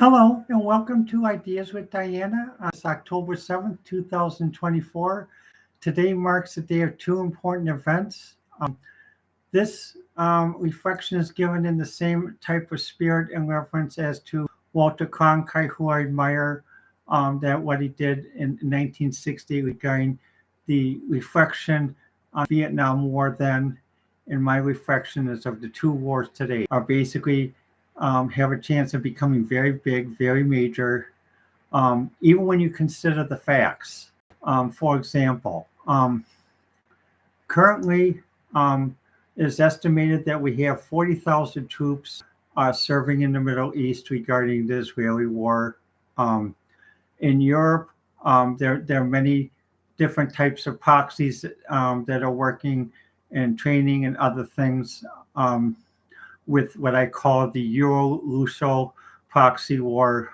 Hello and welcome to Ideas with Diana. It's October 7th, 2024. Today marks the day of two important events. This reflection is given in the same type of spirit and reference as to Walter Cronkite, who I admire, that what he did in 1960 regarding the reflection on Vietnam War then, and my reflection is of the two wars today are basically have a chance of becoming very big, very major, even when you consider the facts. For example, currently it is estimated that we have 40,000 troops serving in the Middle East regarding the Israeli war. In Europe, there are many different types of proxies that are working and training and other things. With what I call the Euro-Russo proxy war,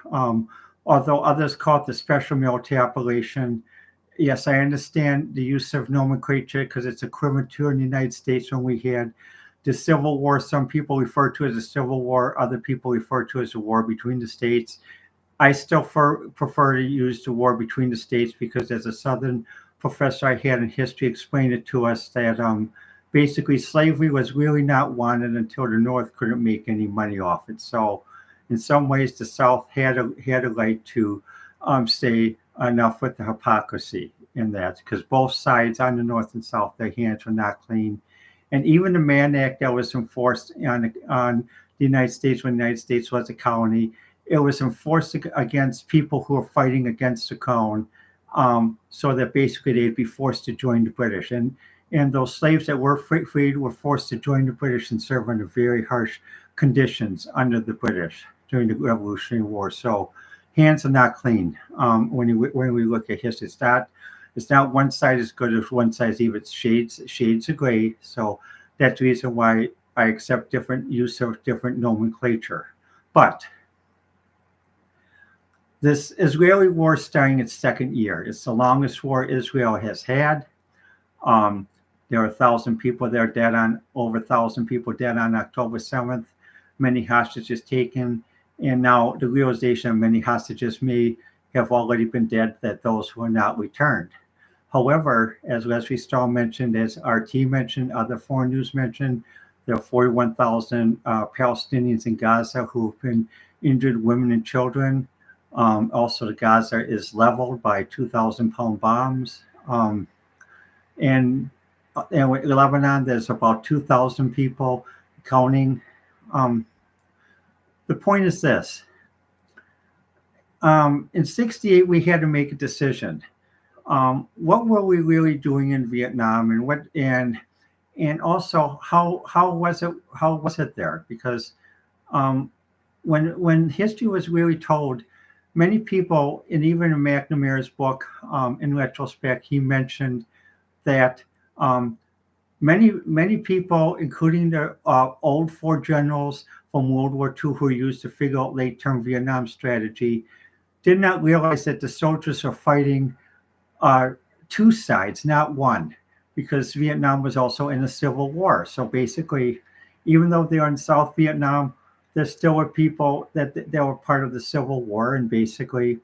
although others call it the special military operation. Yes, I understand the use of nomenclature because it's equivalent to in the United States when we had the Civil War. Some people refer to it as a civil war, other people refer to it as a war between the states. I still prefer to use the war between the states because as a Southern professor I had in history explained it to us that basically slavery was really not wanted until the North couldn't make any money off it. So in some ways the South had a right to say enough with the hypocrisy in that, because both sides on the North and South, their hands were not clean. And even the Mann Act that was enforced on the United States when the United States was a colony, it was enforced against people who were fighting against the crown, so that basically they'd be forced to join the British. And those slaves that were freed were forced to join the British and serve under very harsh conditions under the British during the Revolutionary War. So hands are not clean when we look at history. It's not one side as good as one side is evil. It's shades of gray. So that's the reason why I accept different use of different nomenclature. But this Israeli war is starting its second year. It's the longest war Israel has had. There are 1,000 people there dead on, over 1,000 people dead on October 7th, many hostages taken, and now the realization of many hostages may have already been dead, that those who are not returned. However, as Leslie Stahl mentioned, as RT mentioned, other foreign news mentioned, there are 41,000 Palestinians in Gaza who have been injured, women and children. Also, the Gaza is leveled by 2,000-pound bombs. And in Lebanon, there's about 2,000 people counting. The point is this. In 68, we had to make a decision. What were we really doing in Vietnam, and also how was it there? Because when history was really told, many people, and even in McNamara's book, in retrospect, he mentioned that many people, including the old four generals from World War II who were used to figure out late-term Vietnam strategy, did not realize that the soldiers are fighting two sides, not one, because Vietnam was also in a civil war. So basically, even though they're in South Vietnam, there still were people that were part of the Civil War, and basically,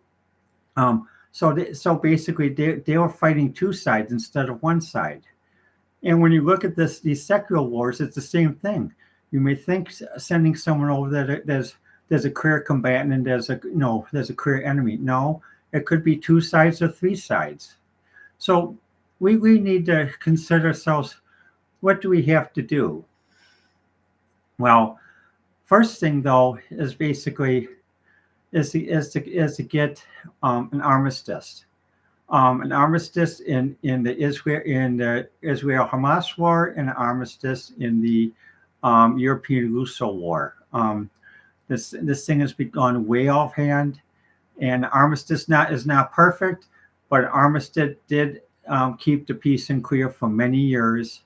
so basically they were fighting two sides instead of one side. And when you look at these secular wars, it's the same thing. You may think sending someone over there, there's a clear combatant and there's a clear enemy. No, it could be two sides or three sides. So we need to consider ourselves, what do we have to do? Well, first thing though is basically is to get an armistice. An armistice in the Israel Hamas war, and an armistice in the Euro-Russo war. This thing has gone way offhand, and armistice is not perfect, but armistice did keep the peace and clear for many years,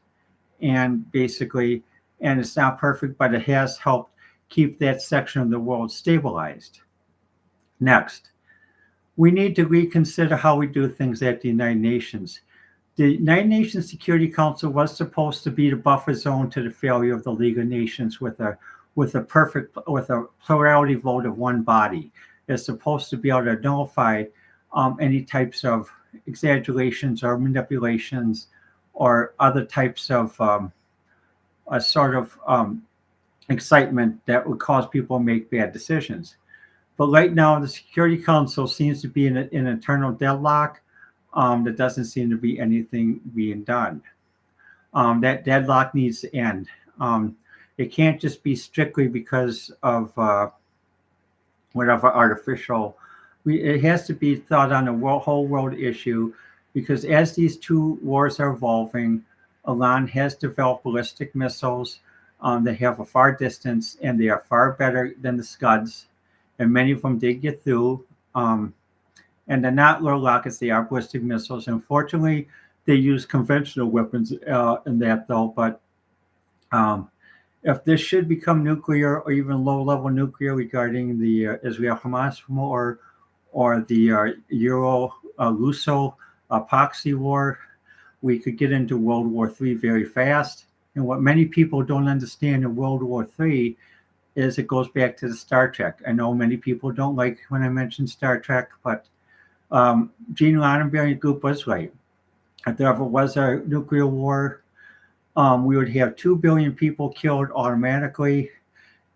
and basically, and it's not perfect, but it has helped keep that section of the world stabilized. Next, we need to reconsider how we do things at the United Nations. The United Nations Security Council was supposed to be the buffer zone to the failure of the League of Nations with a with a plurality vote of one body. It's supposed to be able to nullify any types of exaggerations or manipulations or other types of a sort of excitement that would cause people to make bad decisions. But right now, the Security Council seems to be in an internal deadlock. There doesn't seem to be anything being done. That deadlock needs to end. It can't just be strictly because of whatever artificial. It has to be thought on a whole world issue, because as these two wars are evolving, Iran has developed ballistic missiles. They have a far distance and they are far better than the Scuds, and many of them did get through. And they're not little rockets; they are ballistic missiles. Unfortunately, they use conventional weapons in that, though. But if this should become nuclear or even low-level nuclear regarding the Israel-Hamas war or the Euro-Russo Proxy war, we could get into World War III very fast. And what many people don't understand in World War III is it goes back to the Star Trek. I know many people don't like when I mention Star Trek, but Gene Roddenberry group was right. If there ever was a nuclear war, we would have 2 billion people killed automatically.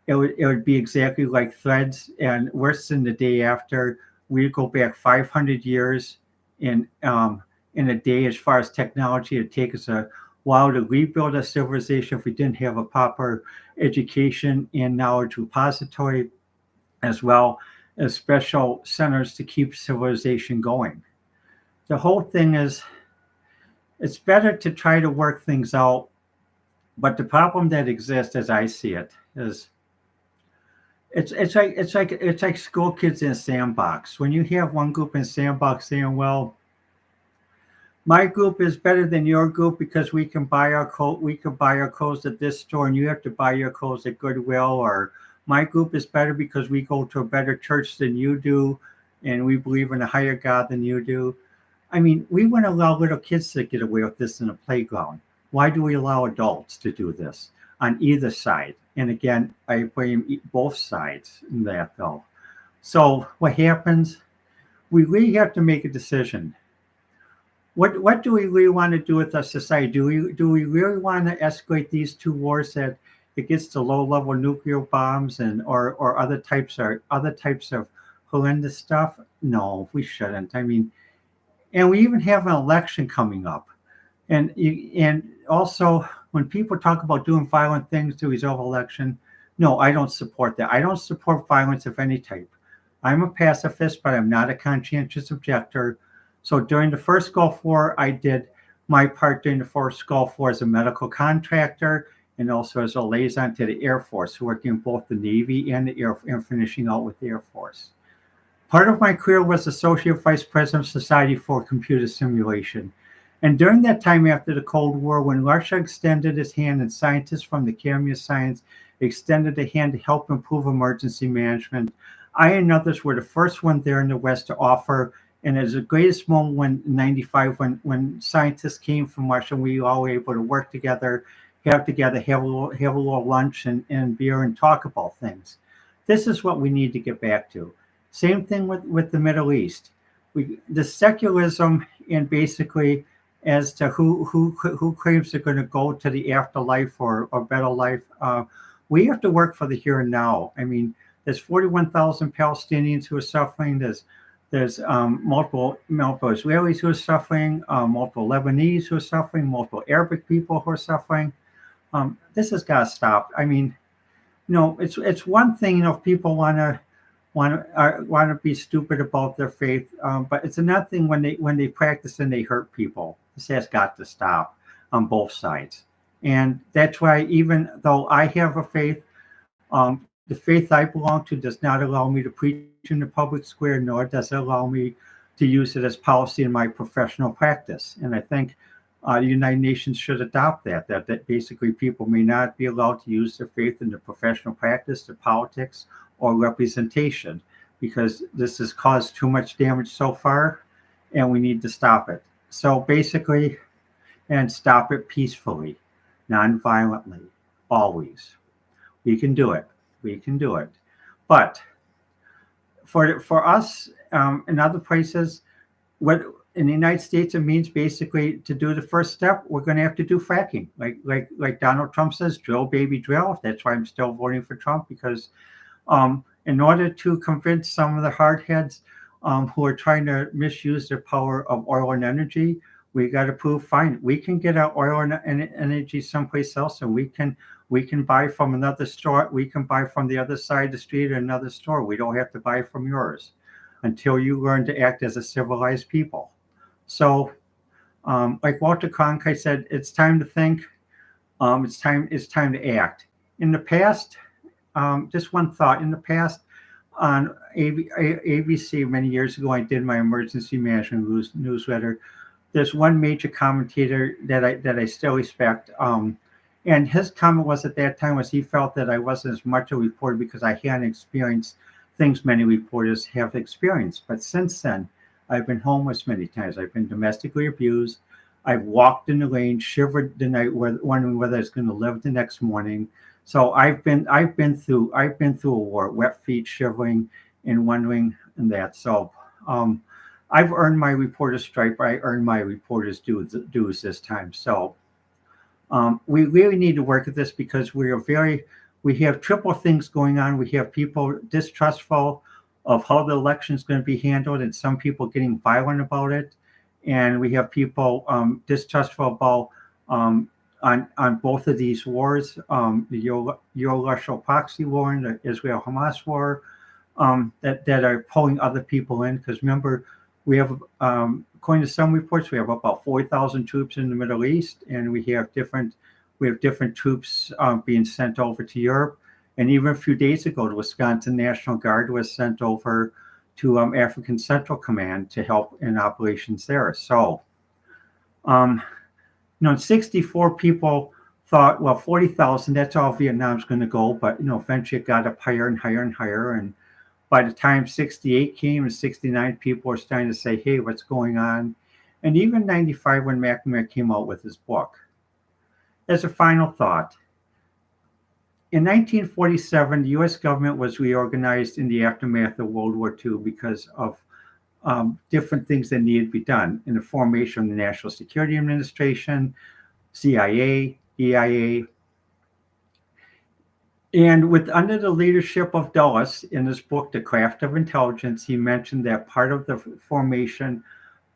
It would be exactly like Threads, and worse than the day after. We'd go back 500 years in a day as far as technology. It'd take us a while to rebuild a civilization if we didn't have a proper education and knowledge repository, as well as special centers to keep civilization going. The whole thing is, it's better to try to work things out. But the problem that exists, as I see it, is it's like school kids in a sandbox. When you have one group in a sandbox saying, "Well, my group is better than your group because we can buy our clothes at this store, and you have to buy your clothes at Goodwill," or "My group is better because we go to a better church than you do, and we believe in a higher God than you do." I mean, we wouldn't allow little kids to get away with this in a playground. Why do we allow adults to do this on either side? And again, I blame both sides in that, though. So what happens? We really have to make a decision. What do we really want to do with our society? Do we really want to escalate these two wars that it gets to low-level nuclear bombs and or other types of horrendous stuff? No, we shouldn't. I mean, and we even have an election coming up. And also, when people talk about doing violent things to resolve election, no, I don't support that. I don't support violence of any type. I'm a pacifist, but I'm not a conscientious objector. So during the first Gulf War, I did my part during the first Gulf War as a medical contractor and also as a liaison to the Air Force, working in both the Navy and the Air and finishing out with the Air Force. Part of my career was Associate Vice President of Society for Computer Simulation. And during that time after the Cold War, when Russia extended its hand and scientists from the Academy of Science extended a hand to help improve emergency management, I and others were the first one there in the West to offer. And it was the greatest moment when in 95, when scientists came from Russia, we all were able to work together, have a little lunch and beer and talk about things. This is what we need to get back to. Same thing with the Middle East. The secularism and basically as to who claims they're going to go to the afterlife or better life. We have to work for the here and now. I mean, there's 41,000 Palestinians who are suffering. There's multiple Israelis who are suffering, multiple Lebanese who are suffering, multiple Arabic people who are suffering. This has got to stop. I mean, it's one thing, if people want to be stupid about their faith, but it's another thing when they practice and they hurt people. This has got to stop on both sides. And that's why, even though I have a faith, the faith I belong to does not allow me to preach in the public square, nor does it allow me to use it as policy in my professional practice. And I think the United Nations should adopt that basically people may not be allowed to use their faith in their professional practice, their politics, or representation, because this has caused too much damage so far, and we need to stop it. So basically, and stop it peacefully, non-violently, always. We can do it. We can do it. But for us in other places, what in the United States it means basically to do the first step, we're going to have to do fracking, like Donald Trump says, drill baby drill. That's why I'm still voting for Trump, because in order to convince some of the hardheads who are trying to misuse the power of oil and energy, we got to prove fine. We can get our oil and energy someplace else, and we can buy from another store. We can buy from the other side of the street at another store. We don't have to buy from yours until you learn to act as a civilized people. So, like Walter Cronkite said, it's time to think. It's time to act. In the past, just one thought. In the past, on ABC many years ago, I did my emergency management newsletter. There's one major commentator that I still respect, and his comment was at that time was he felt that I wasn't as much a reporter because I hadn't experienced things many reporters have experienced. But since then, I've been homeless many times. I've been domestically abused. I've walked in the rain, shivered the night, wondering whether I was going to live the next morning. So I've been through a war, wet feet, shivering, and wondering and that. So I've earned my reporter's stripe. I earned my reporter's dues this time. So we really need to work at this because we have triple things going on. We have people distrustful of how the election is going to be handled, and some people getting violent about it. And we have people distrustful about on both of these wars, the Euro-Russo Proxy war and the Israil-Hamas war, that are pulling other people in. Because remember, we have, according to some reports, we have about 4,000 troops in the Middle East, and we have different troops being sent over to Europe. And even a few days ago, the Wisconsin National Guard was sent over to African Central Command to help in operations there. So, 64 people thought, well, 40,000, that's all Vietnam's going to go. But, eventually it got up higher and higher and higher. And by the time 68 came and 69, people were starting to say, hey, what's going on? And even 95, when McNamara came out with his book. As a final thought, in 1947, the U.S. government was reorganized in the aftermath of World War II because of different things that needed to be done in the formation of the National Security Administration, CIA, EIA. And under the leadership of Dulles, in his book, The Craft of Intelligence, he mentioned that part of the formation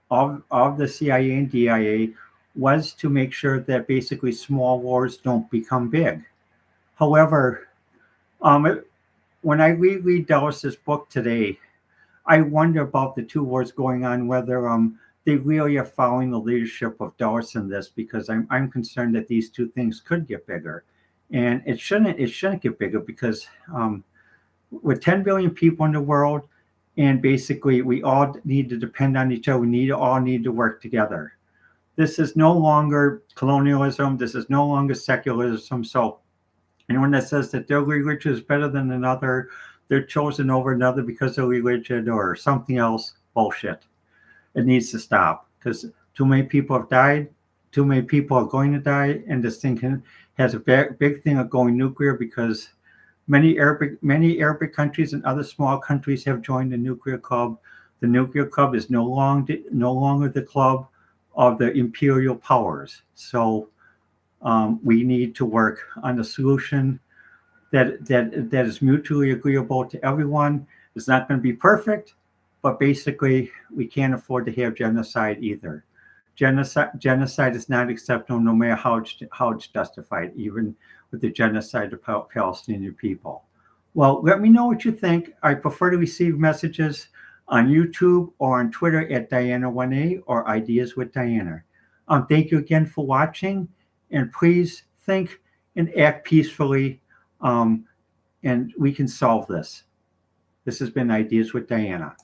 of the CIA and DIA was to make sure that basically small wars don't become big. However, when I reread Dulles' book today, I wonder about the two wars going on, whether they really are following the leadership of Dulles in this, because I'm concerned that these two things could get bigger. And it shouldn't get bigger because with 10 billion people in the world, and basically we all need to depend on each other. We all need to work together. This is no longer colonialism. This is no longer secularism. So anyone that says that their religion is better than another, they're chosen over another because of religion or something else, bullshit. It needs to stop because too many people have died. Too many people are going to die. And this thing has a big thing of going nuclear because many Arabic countries and other small countries have joined the nuclear club. The nuclear club is no longer the club of the imperial powers. So we need to work on a solution that is mutually agreeable to everyone. It's not going to be perfect, but basically we can't afford to have genocide either. Genocide is not acceptable no matter how it's justified, even with the genocide of Palestinian people. Well, let me know what you think. I prefer to receive messages on YouTube or on Twitter at Diana1A or Ideas with Diana. Thank you again for watching, and please think and act peacefully, and we can solve this. This has been Ideas with Diana.